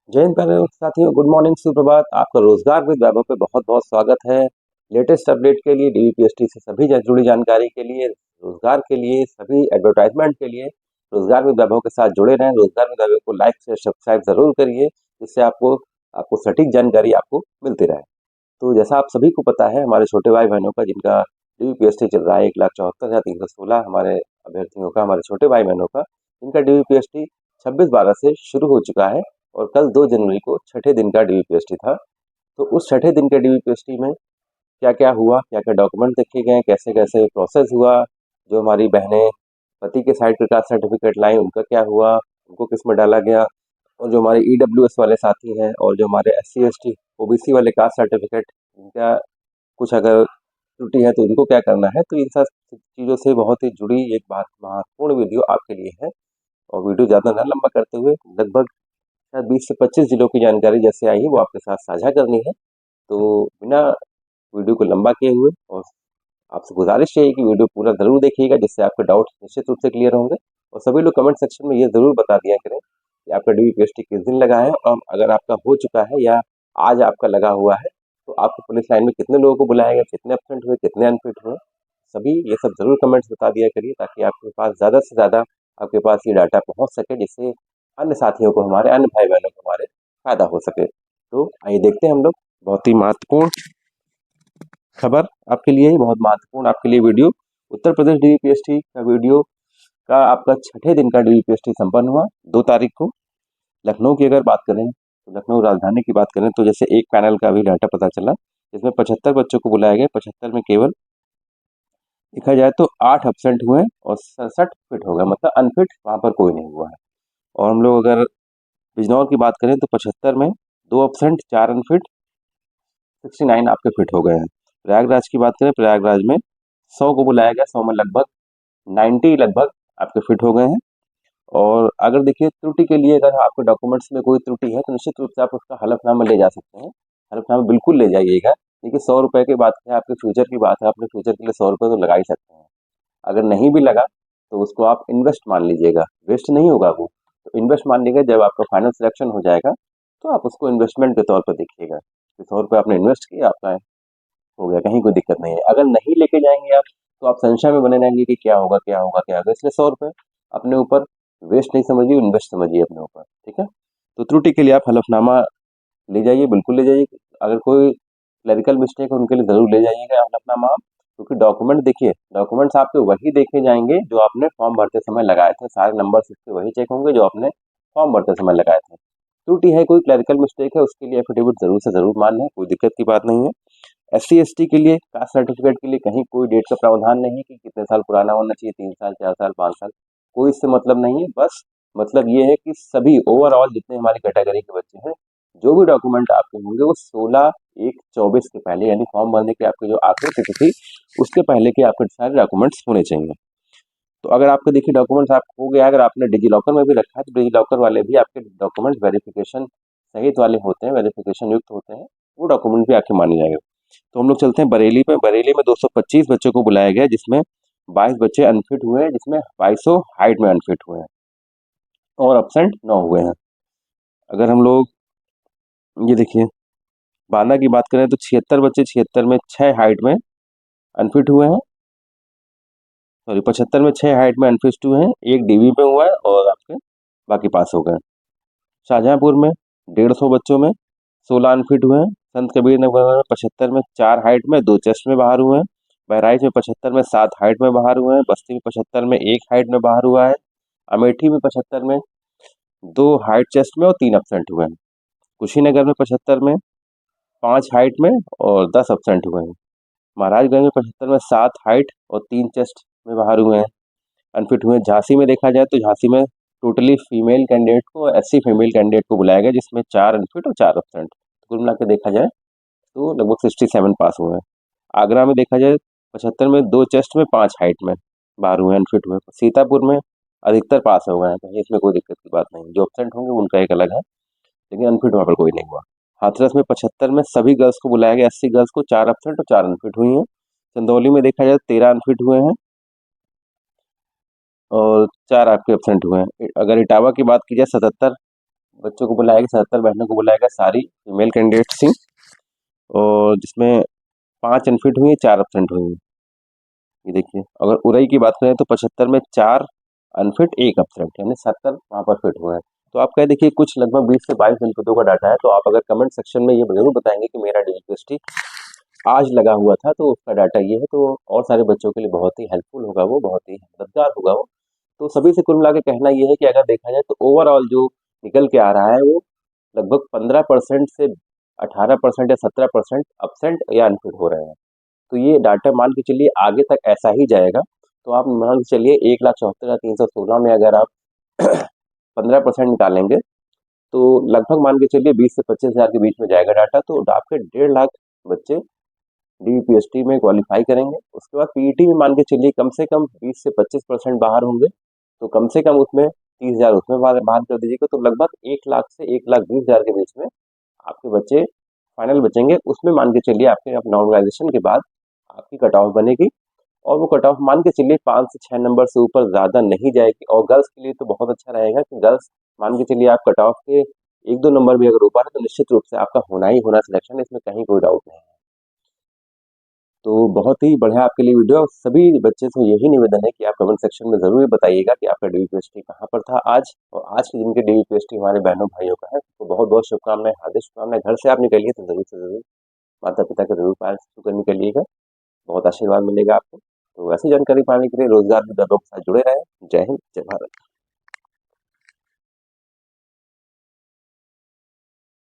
जय हिंद प्यारे साथियों, गुड मॉर्निंग, सुप्रभात। आपका रोजगार विद वैभव पे बहुत बहुत स्वागत है। लेटेस्ट अपडेट के लिए, डीवीपीएसटी से सभी जुड़ी जानकारी के लिए, रोजगार के लिए, सभी एडवर्टाइजमेंट के लिए रोजगार विद वैभव के साथ जुड़े रहें। रोजगार विद वैभव को लाइक से सब्सक्राइब जरूर करिए, जिससे आपको आपको सटीक जानकारी आपको मिलती रहे। तो जैसा आप सभी को पता है, हमारे छोटे भाई बहनों का जिनका डीवीपीएसटी चल रहा है, 1,74,316 हमारे अभ्यर्थियों का, हमारे छोटे भाई बहनों का, जिनका डीवीपीएसटी 26/12 से शुरू हो चुका है और कल 2 जनवरी को छठे दिन का डीवीपीएसटी था। तो उस छठे दिन के डीवीपीएसटी में क्या क्या हुआ, क्या क्या डॉक्यूमेंट देखे गए, कैसे कैसे प्रोसेस हुआ, जो हमारी बहनें पति के साइड पे कास्ट सर्टिफिकेट लाई उनका क्या हुआ, उनको किस में डाला गया, और जो हमारे ईडब्ल्यूएस वाले साथी हैं और जो हमारे एससी एसटी ओबीसी वाले कास्ट सर्टिफिकेट, इनका कुछ अगर त्रुटि है तो उनको क्या करना है। तो इन सब चीज़ों से बहुत ही जुड़ी एक बात महत्वपूर्ण वीडियो आपके लिए है। और वीडियो ज़्यादा ना लंबा करते हुए, लगभग शायद 20 से 25 जिलों की जानकारी जैसे आई है वो आपके साथ साझा करनी है। तो बिना वीडियो को लंबा किए हुए, और आपसे गुजारिश यही है कि वीडियो पूरा ज़रूर देखिएगा, जिससे आपके डाउट निश्चित रूप से क्लियर होंगे। और सभी लोग कमेंट सेक्शन में ये ज़रूर बता दिया करें कि आपका डीवीपीएसटी किस दिन लगा है, और अगर आपका हो चुका है या आज आपका लगा हुआ है तो आपको पुलिस लाइन में कितने लोगों को बुलाया गया, कितने एब्सेंट हुए, कितने अनफिट हुए। सभी ये सब ज़रूर कमेंट्स बता दिया करिए, ताकि आपके पास ज़्यादा से ज़्यादा आपके पास ये डाटा पहुंच सके, जिससे अन्य साथियों को, हमारे अन्य भाई बहनों को हमारे फायदा हो सके। तो आइए देखते हैं हम लोग बहुत ही महत्वपूर्ण खबर आपके लिए, बहुत महत्वपूर्ण आपके लिए वीडियो। उत्तर प्रदेश डीवीपीएसटी का वीडियो का आपका छठे दिन का डीवीपीएसटी संपन्न हुआ 2 तारीख को। लखनऊ की अगर बात करें तो लखनऊ राजधानी की बात करें तो जैसे एक पैनल का भी डाटा पता चला, जिसमें 75 बच्चों को बुलाया गया। 75 में केवल देखा जाए तो 8 एब्सेंट हुए और 67 फिट हो गए, मतलब अनफिट वहाँ पर कोई नहीं हुआ है। और हम लोग अगर बिजनौर की बात करें तो 75 में 2 एब्सेंट, 4 अनफिट, 69 आपके फिट हो गए हैं। प्रयागराज की बात करें, प्रयागराज में 100 को बुलाया गया, 100 में लगभग 90 लगभग आपके फिट हो गए हैं। और अगर देखिए त्रुटि के लिए, अगर आपके डॉक्यूमेंट्स में कोई त्रुटि है तो निश्चित रूप से आप उसका हलफनामा ले जा सकते हैं। हलफनामा बिल्कुल ले जाइएगा। देखिए 100 रुपये की बात है, आपके फ्यूचर की बात है, अपने फ्यूचर के लिए 100 रुपये तो लगा ही सकते हैं। अगर नहीं भी लगा तो उसको आप इन्वेस्ट मान लीजिएगा, वेस्ट नहीं होगा वो। तो इन्वेस्ट मान लीजिएगा, जब आपका फाइनल सिलेक्शन हो जाएगा तो आप उसको इन्वेस्टमेंट के तौर पर देखिएगा कि 100 रुपये आपने इन्वेस्ट किया, आपका हो गया, कहीं कोई दिक्कत नहीं है। अगर नहीं लेके जाएंगे आप तो आप संशय में बने रहेंगे कि क्या होगा, क्या होगा, क्या होगा। इसलिए 100 रुपये अपने ऊपर वेस्ट नहीं समझिए, इन्वेस्ट समझिए अपने ऊपर, ठीक है। तो त्रुटि के लिए आप हलफनामा ले जाइए, बिल्कुल ले जाइए। अगर कोई क्लरिकल मिस्टेक है उनके लिए जरूर ले जाइएगा हलफनामा आप, क्योंकि डॉक्यूमेंट देखिए, डॉक्यूमेंट्स आपके वही देखे जाएंगे जो आपने फॉर्म भरते समय लगाए थे। सारे नंबर इसके वही चेक होंगे जो आपने फॉर्म भरते समय लगाए थे। त्रुटि है, कोई क्लरिकल मिस्टेक है, उसके लिए एफिडेविट जरूर से जरूर मान लें, कोई दिक्कत की बात नहीं है। एससी एसटी के लिए कास्ट सर्टिफिकेट के लिए कहीं कोई डेट का प्रावधान नहीं है कि कितने साल पुराना होना चाहिए, 3 साल, 4 साल, 5 साल, कोई इससे मतलब नहीं है। बस मतलब ये है कि सभी ओवरऑल जितने हमारी कैटेगरी के बच्चे हैं, जो भी डॉक्यूमेंट आपके होंगे वो 16/1/24 के पहले, यानी फॉर्म भरने की आपकी जो आखिरी तिथि थी उसके पहले के आपके सारे डॉक्यूमेंट्स होने चाहिए। तो अगर आपके देखिए डॉक्यूमेंट्स आप हो गया, अगर आपने डिजी लॉकर में भी रखा है तो डिजी लॉकर वाले भी आपके डॉक्यूमेंट्स वेरिफिकेशन सहित वाले होते हैं, वेरिफिकेशन युक्त होते हैं, वो डॉक्यूमेंट भी आपके माने जाएंगे। तो हम लोग चलते हैं बरेली पे। बरेली में 225 बच्चों को बुलाया गया, जिसमें 22 बच्चे अनफिट हुए हैं, जिसमें 2200 हाइट में अनफिट हुए हैं और एब्सेंट 9 हुए हैं। अगर हम लोग ये देखिए बांदा की बात करें तो 76 बच्चे, 76 में 6 हाइट में अनफिट हुए हैं, सॉरी 75 में 6 हाइट में अनफिट हुए हैं, एक डीवी में हुआ है और आपके बाकी पास हो गए। शाहजहाँपुर में 150 बच्चों में 16 अनफिट हुए हैं। संत कबीर नगर में 75 में 4 हाइट में 2 चेस्ट में बाहर हुए हैं। बहराइच में 75 में 7 हाइट में बाहर हुए हैं। बस्ती में 75 में 1 हाइट में बाहर हुआ है। अमेठी में 75 में 2 हाइट चेस्ट में और 3 एब्सेंट हुए हैं। कुशीनगर में 75 में 5 हाइट में और 10 एब्सेंट हुए हैं। महाराजगंज में 75 में 7 हाइट और 3 चेस्ट में बाहर हुए हैं, अनफिट हुए हैं। झांसी में देखा जाए तो झांसी में टोटली फीमेल कैंडिडेट को, 80 फीमेल कैंडिडेट को बुलाया गया, जिसमें 4 अनफिट और 4 एब्सेंट, कुल मिला के देखा जाए तो लगभग 67 पास हुए हैं। आगरा में देखा जाए 75 में 2 चेस्ट में 5 हाइट में बाहर हुए, अनफिट हुए। सीतापुर में अधिकतर पास हो गए हैं, कहीं इसमें कोई दिक्कत की बात नहीं। जो एब्सेंट होंगे उनका एक अलग है, लेकिन अनफिट वहाँ पर कोई नहीं हुआ। हाथरस में 75 में सभी गर्ल्स को बुलाया गया, 80 गर्ल्स को, 4 एब्सेंट और 4 अनफिट हुई हैं। चंदौली में देखा जाए 13 अनफिट हुए हैं और 4 आपके एब्सेंट हुए हैं। अगर इटावा की बात की जाए 77 बच्चों को बुलाया गया, 77 बहनों को बुलाया गया, सारी फीमेल कैंडिडेट्स थी, और जिसमें 5 अनफिट हुई, 4 एब्सेंट हुई। ये देखिए, अगर उरई की बात करें तो 75 में 4 अनफिट, 1 एब्सेंट, यानी 70 वहाँ पर फिट हुए हैं। तो आप कह देखिए कुछ लगभग 20 से 22 अनफिटों का डाटा है। तो आप अगर कमेंट सेक्शन में ये जरूर बताएंगे कि मेरा डीपीएसटी आज लगा हुआ था तो उसका डाटा ये है, तो और सारे बच्चों के लिए बहुत ही हेल्पफुल होगा, वो बहुत ही मददगार होगा वो। तो सभी से कुल मिला के कहना ये है कि अगर देखा जाए तो ओवरऑल जो निकल के आ रहा है वो लगभग 15% से 18% या 17% अपसेंट या अनफिट हो रहे हैं। तो ये डाटा मान के चलिए आगे तक ऐसा ही जाएगा। तो आप मान के चलिए 1,74,316 में अगर आप 15% निकालेंगे तो लगभग मान के चलिए 20 से 25 हज़ार के बीच में जाएगा डाटा। तो आपके 1.5 लाख बच्चे डीपीएसटी में क्वालिफाई करेंगे। उसके बाद पीईटी में मान के चलिए कम से कम 20 से 25% बाहर होंगे, तो कम से कम उसमें 30,000 उसमें बाहर बाहर कर दीजिएगा, तो लगभग 1 लाख से 1,20,000 के बीच में आपके बच्चे फाइनल बचेंगे। उसमें मान के चलिए आपके नॉर्मलाइजेशन के बाद आपकी कट ऑफ बनेगी, और वो कट ऑफ मान के चलिए 5 से 6 नंबर से ऊपर ज़्यादा नहीं जाएगी। और गर्ल्स के लिए तो बहुत अच्छा रहेगा कि गर्ल्स मान के चलिए आप कट ऑफ के 1-2 नंबर भी अगर ऊपर है तो निश्चित रूप से आपका होना ही होना सिलेक्शन, इसमें कहीं कोई डाउट नहीं है। तो बहुत ही बढ़िया आपके लिए वीडियो। सभी बच्चे से यही निवेदन है कि आप कमेंट सेक्शन में ज़रूर बताइएगा कि आपका डीपीएसटी कहाँ पर था आज, और आज के दिन के डीपीएसटी हमारे बहनों भाइयों का है। तो बहुत बहुत शुभकामनाएं, हार्दिक शुभकामनाएं। घर से आप निकलिए तो ज़रूर से ज़रूर माता पिता के ज़रूर पैर छू कर निकलिएगा, बहुत आशीर्वाद मिलेगा आपको। तो ऐसी जानकारी पाने के लिए रोजगार विद के साथ जुड़े रहें। जय हिंद, जय भारत।